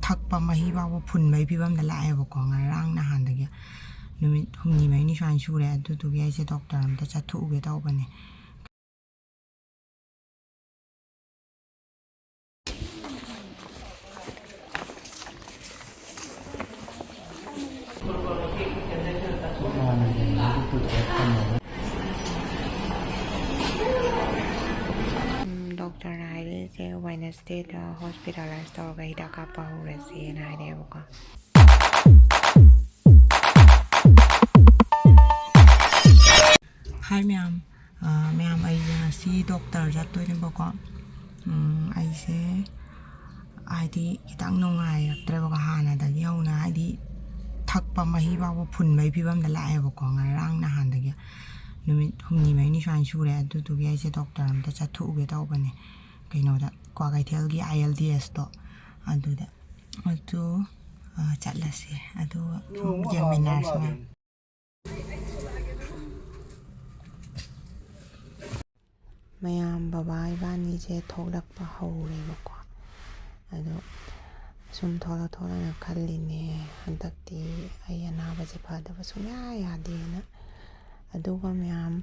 ꯊꯛꯄ ꯃꯍꯤ ꯐꯥꯎꯕ ꯐꯨꯟꯕꯒꯤ ꯐꯤꯕꯝꯗ ꯂꯥꯛꯑꯦꯕꯀꯣ ꯉꯔꯥꯡ ꯅꯍꯥꯟꯗꯒꯤ ꯅꯨꯃꯤꯠ ꯍꯨꯝꯅꯤ ꯃꯔꯤꯅꯤ ꯁꯨꯃꯥꯏꯅ ꯁꯨꯔꯦ ꯑꯗꯨꯗꯨꯒꯤ ꯑꯩꯁꯦ ꯗꯣꯛꯇꯔ ꯑꯝꯇ ꯆꯠꯊꯣꯛꯎꯒꯦ ꯇꯧꯕꯅꯦ ꯗꯣꯛꯇꯔꯅ ꯍꯥꯏꯔꯛꯏꯁꯦ ꯋꯦꯗꯅꯁꯗꯦꯗ ꯍꯣꯁꯄꯤꯇꯥꯂꯥꯏꯁ ꯇꯧꯔꯒ ꯍꯤꯗꯥꯛ ꯀꯥꯞꯄ ꯍꯧꯔꯁꯦꯅ ꯍꯥꯏꯔꯛꯑꯦꯕꯀꯣ ꯍꯥꯏ ꯃꯌꯥꯝ ꯑꯩꯁꯦ ꯉꯁꯤ ꯗꯣꯛꯇꯔ ꯆꯠꯇꯣꯏꯅꯦꯕꯀꯣ ꯑꯩꯁꯦ ꯍꯥꯏꯗꯤ ꯈꯤꯇꯪ ꯅꯨꯡꯉꯥꯏꯔꯛꯇ꯭ꯔꯦꯕꯀꯣ ꯍꯥꯟꯅꯗꯒꯤ ꯍꯧꯅ ꯍꯥꯏꯗꯤ ꯊꯛꯄ ꯃꯍꯤ ꯐꯥꯎꯕ ꯐꯨꯟꯕꯒꯤ ꯐꯤꯕꯝꯗ ꯂꯥꯛꯑꯦꯕꯀꯣ ꯉꯔꯥꯡ ꯅꯍꯥꯟꯗꯒꯤ ꯅꯨꯃꯤꯠ ꯍꯨꯝꯅꯤ ꯃꯔꯤꯅꯤ ꯁꯨꯃꯥꯏꯅ ꯁꯨꯔꯦ ꯑꯗꯨꯗꯨꯒꯤ ꯑꯩꯁꯦ ꯗꯣꯛꯇꯔ ꯑꯝꯇ ꯆꯠꯊꯣꯛꯎꯒꯦ ꯇꯧꯕꯅꯦ ꯀꯩꯅꯣꯗ ꯀ꯭ꯋꯥꯀꯩꯊꯦꯜꯒꯤ ILDSꯇꯣ ꯑꯗꯨꯗ ꯑꯗꯨ ꯆꯠꯂꯁꯤ ꯑꯗꯨ ꯌꯦꯡꯃꯤꯟꯅꯔꯁꯤ ꯃꯌꯥꯝ ꯕꯕꯥ ꯏꯕꯥꯅꯤꯁꯦ ꯊꯣꯛꯂꯛꯄ ꯍꯧꯔꯦꯕꯀꯣ ꯑꯗꯣ ꯁꯨꯝ ꯊꯣꯛꯂꯛꯅ ꯈꯜꯂꯤꯅꯦ ꯍꯟꯗꯛꯇꯤ ꯑꯩ ꯑꯅꯥꯕꯁꯦ ꯐꯗꯕ ꯁꯨꯡꯌꯥ ꯌꯥꯗꯦꯅ ꯑꯗꯨꯒ ꯃꯌꯥꯝ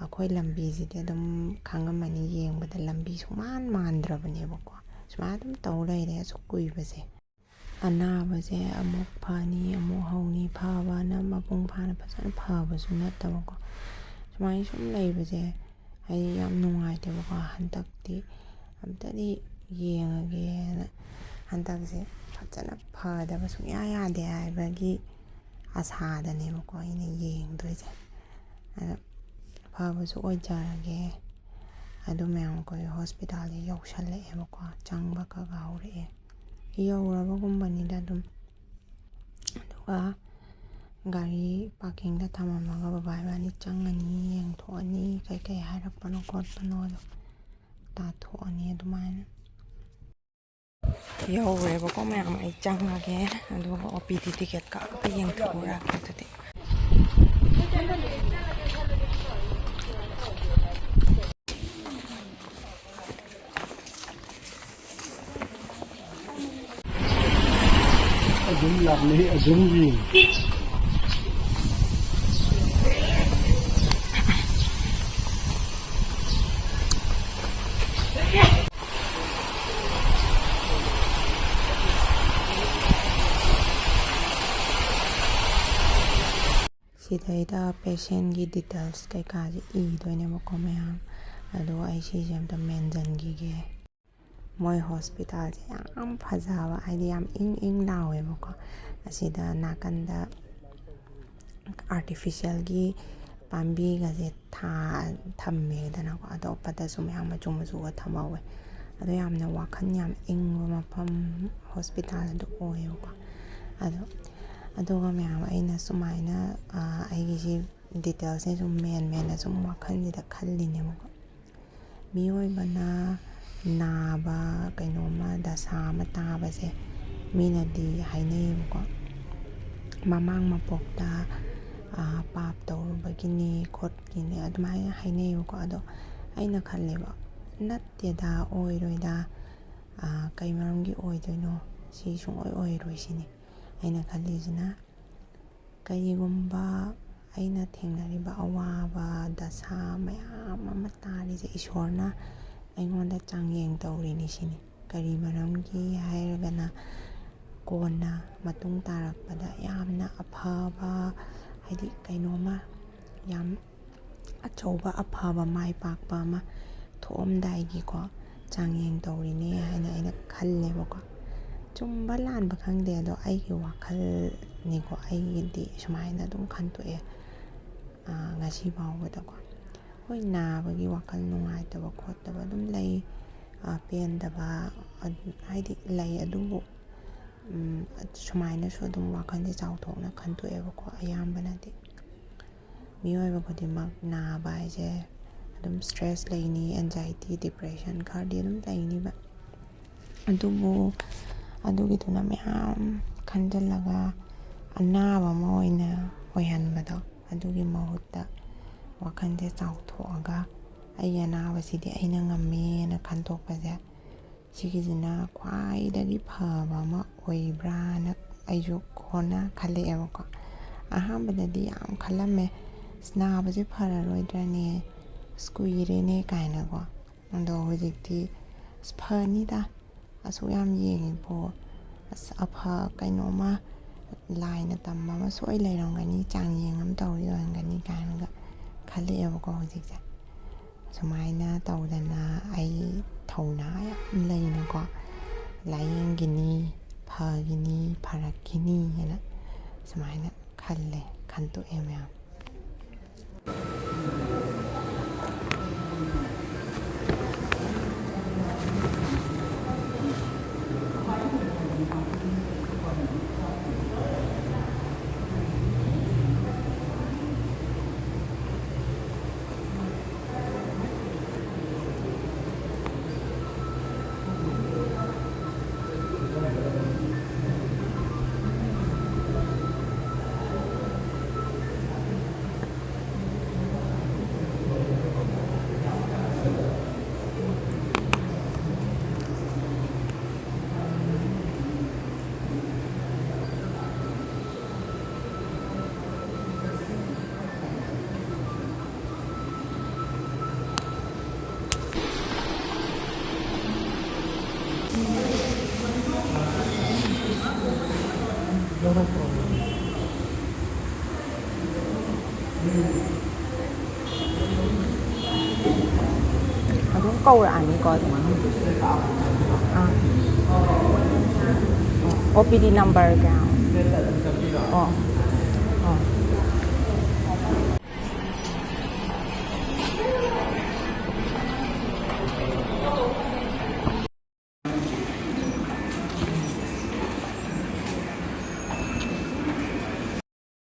ꯑꯩꯈꯣꯏ ꯂꯝꯕꯤꯁꯤꯗꯤ ꯑꯗꯨꯝ ꯈꯪꯉꯝꯃꯅꯤ ꯌꯦꯡꯕꯗ ꯂꯝꯕꯤ ꯁꯨꯡꯃꯥꯟ ꯃꯥꯟꯗ꯭ꯔꯕꯅꯦꯕꯀꯣ ꯁꯨꯃꯥꯏꯅ ꯑꯗꯨꯝ ꯇꯧ ꯂꯩꯔꯦ ꯑꯁꯨꯛ ꯀꯨꯏꯕꯁꯦ ꯑꯅꯥꯕꯁꯦ ꯑꯃꯨꯛ ꯐꯅꯤ ꯑꯃꯨꯛ ꯍꯧꯅꯤ ꯐꯕꯅ ꯃꯄꯨꯡ ꯐꯥꯅ ꯐꯖꯅ ꯐꯕꯁꯨ ꯅꯠꯇꯕꯀꯣ ꯁꯨꯃꯥꯏꯅ ꯁꯨꯝ ꯂꯩꯕꯁꯦ ꯑꯩ ꯌꯥꯝ ꯅꯨꯡꯉꯥꯏꯇꯦꯕꯀꯣ ꯍꯟꯗꯛꯇꯤ ꯑꯝꯇꯗꯤ ꯌꯦꯡꯉꯒꯦꯅ ꯍꯟꯗꯛꯁꯦ ꯐꯖꯅ ꯐꯗꯕ ꯁꯨꯡꯌꯥ ꯌꯥꯗꯦ ꯍꯥꯏꯕꯒꯤ ꯑꯁꯥꯗꯅꯦꯕꯀꯣ ꯑꯩꯅ ꯌꯦꯡꯗꯣꯏꯁꯦ ꯑꯗ ꯐꯕꯁꯨ ꯑꯣꯏꯖꯔꯒꯦ ꯑꯗꯨ ꯃꯌꯥꯝ ꯑꯩꯈꯣꯏ ꯍꯣꯁꯄꯤꯇꯥꯜꯁꯦ ꯌꯧꯁꯜꯂꯛꯑꯦꯕꯀꯣ ꯆꯪꯕ ꯈꯒ ꯍꯧꯔꯛꯑꯦ ꯌꯧꯔꯕꯒꯨꯝꯕꯅꯤꯗ ꯑꯗꯨꯝ ꯑꯗꯨꯒ ꯒꯥꯔꯤ ꯄꯥꯔꯀꯤꯡꯗ ꯊꯝꯃꯝꯃꯒ ꯕꯕꯥ ꯏꯕꯥꯅꯤ ꯆꯪꯉꯅꯤ ꯌꯦꯡꯊꯣꯛꯑꯅꯤ ꯀꯩꯀꯩ ꯍꯥꯏꯔꯛꯄꯅꯣ ꯈꯣꯠꯄꯅꯣꯗꯣ ꯇꯥꯊꯣꯛꯑꯅꯤ ꯑꯗꯨꯃꯥꯏꯅ ꯌꯧꯔꯦꯕꯀꯣ ꯃꯌꯥꯝ ꯑꯩ ꯆꯪꯉꯒꯦ ꯑꯗꯨꯒ OPD ꯇꯤꯀꯦꯠ ꯀꯛꯑꯒ ꯌꯦꯡꯊꯣꯛꯎꯔꯒꯦ ꯑꯗꯨꯗꯤ ꯑꯗꯨꯝ ꯂꯥꯛꯅꯩ ꯑꯗꯨꯝ ꯌꯦꯡꯉꯤ ꯁꯤꯗꯩꯗ ꯄꯦꯁꯦꯟꯒꯤ ꯗꯤꯇꯦꯜꯁ ꯀꯩꯀꯥꯁꯦ ꯏꯗꯣꯏꯅꯦꯕꯀꯣ ꯃꯌꯥꯝ ꯑꯗꯣ ꯑꯩ ꯁꯤꯁꯦ ꯑꯝꯇ ꯃꯦꯟꯁꯤꯟꯈꯤꯒꯦ ꯃꯣꯏ ꯍꯣꯁꯄꯤꯇꯥꯜꯁꯦ ꯌꯥꯝ ꯐꯖꯕ ꯍꯥꯏꯗꯤ ꯌꯥꯝ ꯏꯪ ꯂꯥꯎꯋꯦꯕꯀꯣ ꯑꯁꯤꯗ ꯅꯥꯀꯟꯗ ꯑꯥꯔꯇꯤꯐꯤꯁꯦꯜꯒꯤ ꯄꯥꯝꯕꯤꯒꯁꯦ ꯊꯝꯃꯦꯗꯅꯀꯣ ꯑꯇꯣꯞꯄꯗꯁꯨ ꯃꯌꯥꯝ ꯃꯆꯨ ꯃꯆꯨꯒ ꯊꯝꯍꯧꯋꯦ ꯑꯗꯣ ꯌꯥꯝꯅ ꯋꯥꯈꯜ ꯌꯥꯝ ꯏꯪꯕ ꯃꯐꯝ ꯍꯣꯁꯄꯤꯇꯥꯜ ꯑꯗꯨ ꯑꯣꯏꯌꯦꯕꯀꯣ ꯑꯗꯨꯒ ꯃꯌꯥꯝ ꯑꯩꯅ ꯁꯨꯃꯥꯏꯅ ꯑꯩꯒꯤꯁꯤ ꯗꯤꯇꯦꯜꯁꯦ ꯁꯨꯝ ꯃꯦꯟꯅ ꯁꯨꯝ ꯋꯥꯈꯜꯁꯤꯗ ꯈꯜꯂꯤꯅꯦꯕꯀꯣ ꯃꯤꯑꯣꯏꯕꯅ ꯅꯥꯕ ꯀꯩꯅꯣꯝꯃ ꯗꯁꯥ ꯑꯃ ꯇꯥꯕꯁꯦ ꯃꯤꯅꯗꯤ ꯍꯥꯏꯅꯩꯌꯦꯕꯀꯣ ꯃꯃꯥꯡ ꯃꯄꯣꯛꯇ ꯄꯥꯞ ꯇꯧꯔꯨꯕꯒꯤꯅꯤ ꯈꯣꯠꯀꯤꯅꯤ ꯑꯗꯨꯃꯥꯏꯅ ꯍꯥꯏꯅꯩꯌꯦꯕꯀꯣ ꯑꯗꯣ ꯑꯩꯅ ꯈꯜꯂꯦꯕ ꯅꯠꯇꯦꯗ ꯑꯣꯏꯔꯣꯏꯗ ꯀꯩ ꯃꯔꯝꯒꯤ ꯑꯣꯏꯗꯣꯏꯅೋ ꯁꯤ ꯁꯨꯡꯑꯣꯏ ꯑꯣꯏꯔꯣꯏ ꯁꯤꯅꯤ ꯑꯩꯅ ꯈꯜꯂꯤꯁꯤꯅ ꯀꯔꯤꯒꯨꯝꯕ ꯑꯩꯅ ꯊꯦꯡꯅꯔꯤꯕ ꯑꯋꯥꯕ ꯗꯁꯥ ꯃꯌꯥꯝ ꯑꯃ ꯇꯥꯔꯤꯁꯦ ꯏꯁꯣꯔꯅ ꯑꯩꯉꯣꯟꯗ ꯆꯥꯡꯌꯦꯡ ꯇꯧꯔꯤꯅꯤ ꯁꯤꯅꯤ ꯀꯔꯤ ꯃꯔꯝꯒꯤ ꯍꯥꯏꯔꯒꯅ ꯀꯣꯟꯅ ꯃꯇꯨꯡ ꯇꯥꯔꯛꯄꯗ ꯌꯥꯝꯅ ꯑꯐꯕ ꯍꯥꯏꯗꯤ ꯀꯩꯅꯣꯝꯃ ꯌꯥꯝ ꯑꯆꯧꯕ ꯑꯐꯕ ꯃꯥꯏ ꯄꯥꯛꯄ ꯑꯃ ꯊꯣꯛꯑꯝꯗꯥꯏꯒꯤꯀꯣ ꯆꯥꯡꯌꯦꯡ ꯇꯧꯔꯤꯅꯦ ꯍꯥꯏꯅ ꯑꯩꯅ ꯈꯜꯂꯦꯕꯀꯣ ꯆꯨꯝꯕ ꯂꯥꯟꯕ ꯈꯪꯗꯦ ꯑꯗꯣ ꯑꯩꯒꯤ ꯋꯥꯈꯜꯅꯤꯀꯣ ꯑꯩꯒꯤꯗꯤ ꯁꯨꯃꯥꯏꯅ ꯑꯗꯨꯝ ꯈꯟꯇꯣꯛꯑꯦ ꯉꯁꯤ ꯐꯥꯎꯕꯗꯀꯣ ꯍꯣꯏ ꯅꯥꯕꯒꯤ ꯋꯥꯈꯜ ꯅꯨꯡꯉꯥꯏꯇꯕ ꯈꯣꯠꯇꯕ ꯑꯗꯨꯝ ꯂꯩ ꯄꯦꯟꯗꯕ ꯍꯥꯏꯗꯤ ꯂꯩ ꯑꯗꯨꯕꯨ ꯁꯨꯃꯥꯏꯅꯁꯨ ꯑꯗꯨꯝ ꯋꯥꯈꯜꯁꯦ ꯆꯥꯎꯊꯣꯛꯅ ꯈꯟꯇꯣꯛꯑꯦꯕꯀꯣ ꯑꯌꯥꯝꯕꯅꯗꯤ ꯃꯤꯑꯣꯏꯕ ꯈꯨꯗꯤꯡꯃꯛ ꯅꯥꯕ ꯍꯥꯏꯁꯦ ꯑꯗꯨꯝ ꯁ꯭ꯇ꯭ꯔꯦꯁ ꯂꯩꯅꯤ ꯑꯦꯟꯖꯥꯏꯇꯤ ꯗꯤꯄ꯭ꯔꯦꯁꯟ ꯈꯔꯗꯤ ꯑꯗꯨꯝ ꯂꯩꯅꯤꯕ ꯑꯗꯨꯕꯨ ꯑꯗꯨꯒꯤꯗꯨꯅ ꯃꯌꯥꯝ ꯈꯟꯖꯤꯜꯂꯒ ꯑꯅꯥꯕ ꯑꯃ ꯑꯣꯏꯅ ꯑꯣꯏꯍꯟꯕꯗꯣ ꯑꯗꯨꯒꯤ ꯃꯍꯨꯠꯇ ꯋꯥꯈꯜꯁꯦ ꯆꯥꯎꯊꯣꯛꯑꯒ ꯑꯩꯒꯤ ꯑꯅꯥꯕꯁꯤꯗꯤ ꯑꯩꯅ ꯉꯝꯃꯦꯅ ꯈꯟꯇꯣꯛꯄꯁꯦ ꯁꯤꯒꯤꯁꯤꯅ ꯈ꯭ꯋꯥꯏꯗꯒꯤ ꯐꯕ ꯑꯃ ꯑꯣꯏꯕ꯭ꯔꯥꯅ ꯑꯩꯁꯨ ꯀꯣꯟꯅ ꯈꯜꯂꯛꯑꯦꯕꯀꯣ. ꯑꯍꯥꯟꯕꯗꯗꯤ ꯌꯥꯝ ꯈꯜꯂꯝꯃꯦ, ꯅꯥꯕꯁꯦ ꯐꯔꯔꯣꯏꯗ꯭ꯔꯅꯦ, ꯀꯨꯏꯔꯦꯅꯦ ꯀꯥꯏꯅꯀꯣ. ꯑꯗꯣ ꯍꯧꯖꯤꯛꯇꯤ ꯐꯅꯤꯗ, ꯑꯁꯨꯛ ꯌꯥꯝ ꯌꯦꯡꯉꯤꯕꯣ, ꯀꯩꯅꯣꯝꯃ ꯂꯥꯏꯅ ꯇꯝꯕ ꯑꯃ ꯁꯣꯏ ꯂꯩꯔꯝꯒꯅꯤ, ꯆꯥꯡꯌꯦꯡ ꯑꯃ ꯇꯧꯔꯤ ꯑꯣꯏꯔꯝꯒꯅꯤ ꯀꯥꯏꯅꯒ ꯈꯜꯂꯛꯑꯦꯕꯀꯣ. ꯍꯧꯖꯤꯛꯁꯦ ꯁꯨꯃꯥꯏꯅ ꯇꯧꯗꯅ ꯑꯩ ꯊꯧꯅꯥ ꯌꯥꯝ ꯂꯩꯅꯀꯣ ꯂꯥꯏꯌꯦꯡꯒꯤꯅꯤ, ꯐꯒꯤꯅꯤ, ꯐꯔꯛꯈꯤꯅꯤ ꯍꯥꯏꯅ ꯁꯨꯃꯥꯏꯅ ꯈꯟꯇꯣꯛꯑꯦ ꯃꯌꯥꯝ. ꯑꯗꯨꯝ ꯀꯧꯔꯛꯑꯅꯤꯀꯣ ꯑꯗꯨꯝ. OPD number kaya? Oh. Oh.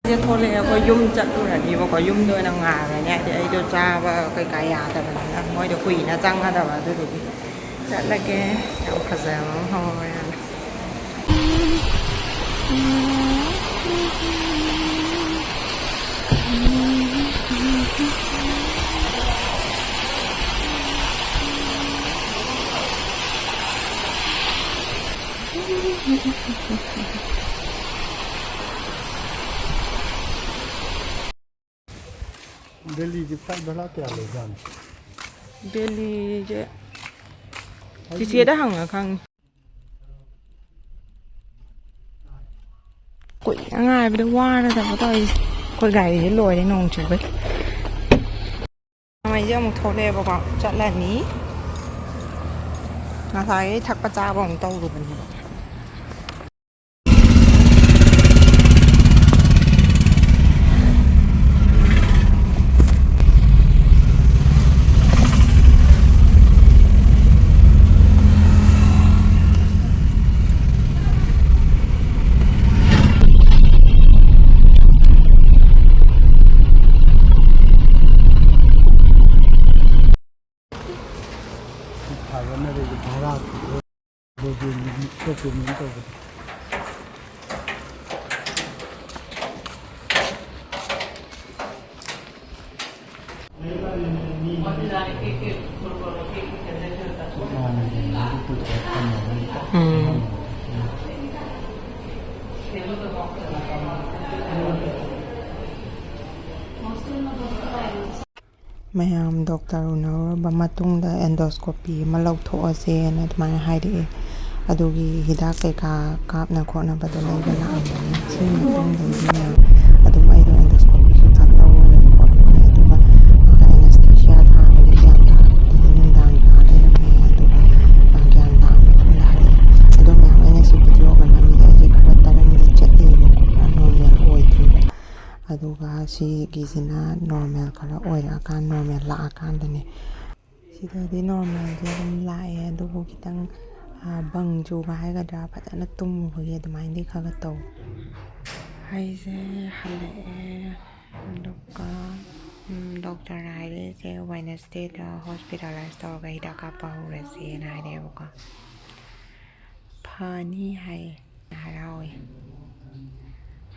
이제 ꯊꯣꯛꯂꯛꯑꯦ. ꯑꯩꯈꯣꯏ ꯌꯨꯝ ꯆꯠꯂꯨꯔꯅꯤꯕꯀꯣ. ꯌꯨꯝꯗ ꯑꯣꯏꯅ ꯉꯥꯏꯔꯅꯤ. ꯍꯥꯏꯗꯤ ꯑꯩꯗꯣ ꯆꯥꯕ ꯀꯩꯀꯥ ꯌꯥꯗꯕꯅꯤꯅ ꯃꯣꯏꯗꯣ ꯀꯨꯏꯅ ꯆꯪꯒꯗꯕ, ꯑꯗꯨꯗꯨꯒꯤ ꯆꯠꯂꯒꯦ. ꯌꯥꯝ ꯐꯖꯕ ꯑꯃ ꯍꯧꯔꯦ. दिल्लीचे फ्लाइट भाड़ा क्या ले जाने? ꯗꯦꯜꯂꯤꯁꯦ ꯆꯤꯆꯦꯗ ꯍꯪꯉ ꯈꯪꯉꯤ. ꯀꯨꯏꯅ ꯉꯥꯏꯕꯗ ꯋꯥꯔꯗꯕ ꯇꯧꯔꯤꯁꯦ. ꯑꯩꯈꯣꯏ ꯒꯥꯔꯤꯁꯦ ꯂꯣꯏꯔꯦ ꯅꯣꯡ ꯆꯨꯕꯩ. ꯃꯩꯁꯦ ꯑꯃꯨꯛ ꯊꯣꯛꯂꯛꯑꯦꯕꯀꯣ. ꯆꯠꯂꯅꯤ. ꯉꯁꯥꯏ ꯊꯛꯄ ꯆꯥꯕ ꯑꯃꯨꯛ ꯇꯧꯔꯨꯕꯅꯦꯕ. ꯃꯌꯥꯝ ꯗꯣꯛꯇꯔ ꯎꯅꯔꯨꯔꯕ ꯃꯇꯨꯡꯗ ꯑꯦꯟꯗꯣꯁꯀꯣꯄꯤ ꯑꯃ ꯂꯧꯊꯣꯛꯑꯁꯦꯅ ꯑꯗꯨꯃꯥꯏꯅ ꯍꯥꯏꯔꯛꯑꯦ. ꯑꯗꯨꯒꯤ ꯍꯤꯗꯥꯛ ꯀꯩꯀꯥ ꯀꯥꯞꯅ ꯈꯣꯠꯅꯕꯗꯣ ꯂꯩꯕ ꯂꯥꯛꯑꯝꯕꯅꯤ. ꯁꯤꯒꯤ ꯃꯇꯨꯡꯗꯒꯤ ꯃꯌꯥꯝ ꯑꯗꯨꯝ ꯑꯩꯗꯣ ꯑꯦꯟꯗꯣꯁꯀꯣꯄꯤꯁꯨ ꯆꯠꯍꯧꯔꯦ ꯈꯣꯠꯂꯦ. ꯑꯗꯨꯒ ꯑꯦꯅꯦꯁꯊꯦꯁꯤꯌꯥ ꯊꯥꯕꯒꯤ ꯒ꯭ꯌꯥꯟ ꯇꯥꯔꯛꯄꯗꯒꯤ ꯅꯨꯡꯗꯥꯡ ꯇꯥ ꯂꯩꯔꯝꯃꯦ. ꯑꯗꯨꯒ ꯒ꯭ꯌꯥꯟ ꯇꯥꯔ ꯃꯇꯨꯡꯗ ꯍꯜꯂꯛꯑꯦ. ꯑꯗꯣ ꯃꯌꯥꯝ ꯑꯩꯅ ꯁꯤ ꯚꯤꯗꯤꯑꯣꯒ ꯅꯝꯃꯤꯗ ꯑꯩꯁꯦ ꯈꯔ ꯇꯔꯪꯗꯤ ꯆꯠꯂꯦꯕꯀꯣ. ꯈꯔ ꯅꯣꯔꯃꯦꯜ ꯑꯣꯏꯗ꯭ꯔꯤꯕ. ꯑꯗꯨꯒ ꯁꯤꯒꯤꯁꯤꯅ ꯅꯣꯔꯃꯦꯜ ꯈꯔ ꯑꯣꯏꯔꯛꯑꯀꯥꯟ, ꯅꯣꯔꯃꯦꯜ ꯂꯥꯛꯑꯀꯥꯟꯗꯅꯦ ꯁꯤꯗꯗꯤ ꯅꯣꯔꯃꯦꯜꯁꯦ ꯑꯗꯨꯝ ꯂꯥꯛꯑꯦ. ꯑꯗꯨꯕꯨ ꯈꯤꯇꯪ ꯕꯪ ꯆꯨꯕ ꯍꯥꯏꯒꯗ꯭ꯔꯥ, ꯐꯖꯅ ꯇꯨꯝꯃꯨꯕꯒꯤ ꯑꯗꯨꯃꯥꯏꯅꯗꯤ ꯈꯔ ꯇꯧ. ꯑꯩꯁꯦ ꯍꯜꯂꯛꯑꯦ. ꯑꯗꯨꯒ ꯗꯣꯛꯇꯔꯅ ꯍꯥꯏꯔꯛꯏꯁꯦ ꯋꯦꯗꯅꯁꯗꯦꯗ ꯍꯣꯁꯄꯤꯇꯥꯂꯥꯏꯁ ꯇꯧꯔꯒ ꯍꯤꯗꯥꯛ ꯀꯥꯞꯄ ꯍꯧꯔꯁꯦꯅ ꯍꯥꯏꯔꯛꯑꯦꯕꯀꯣ. ꯐꯅꯤ ꯍꯥꯏꯌꯦ. ꯍꯔꯥꯎꯋꯦ.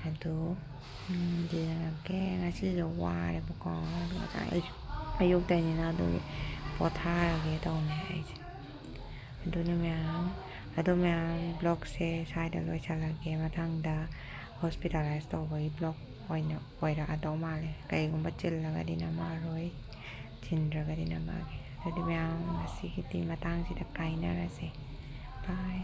ꯑꯗꯣ ꯌꯦꯡꯉꯒꯦ. ꯉꯁꯤꯁꯦ ꯋꯥꯔꯦꯕꯀꯣ. ꯉꯁꯥꯏ ꯑꯌꯨꯛꯇꯩꯅꯤꯅ ꯑꯗꯨꯒꯤ ꯄꯣꯊꯥꯔꯒꯦ ꯇꯧꯅꯦ ꯑꯩꯁꯦ. ꯑꯗꯨꯅ ꯃꯌꯥꯝ ꯕ꯭ꯂꯣꯛꯁꯦ ꯁ꯭ꯋꯥꯏꯗ ꯂꯣꯏꯁꯤꯜꯂꯒꯦ ꯃꯊꯪꯗ ꯍꯣꯁꯄꯤꯇꯥꯂꯥꯏꯁ ꯇꯧꯕꯒꯤ ꯕ꯭ꯂꯣꯛ ꯑꯣꯏꯅ ꯑꯣꯏꯔꯛꯑꯗꯧ ꯃꯥꯜꯂꯦ ꯀꯩꯒꯨꯝꯕ ꯆꯤꯜꯂꯒꯗꯤ ꯅꯝꯃꯛꯑꯔꯣꯏ ꯆꯤꯟꯗ꯭ꯔꯒꯗꯤ ꯅꯝꯃꯛꯑꯒꯦ ꯑꯗꯨꯗꯤ ꯃꯌꯥꯝ ꯉꯁꯤꯒꯤꯗꯤ ꯃꯇꯥꯡꯁꯤꯗ ꯀꯥꯏꯅꯔꯁꯦ ꯕꯥꯏ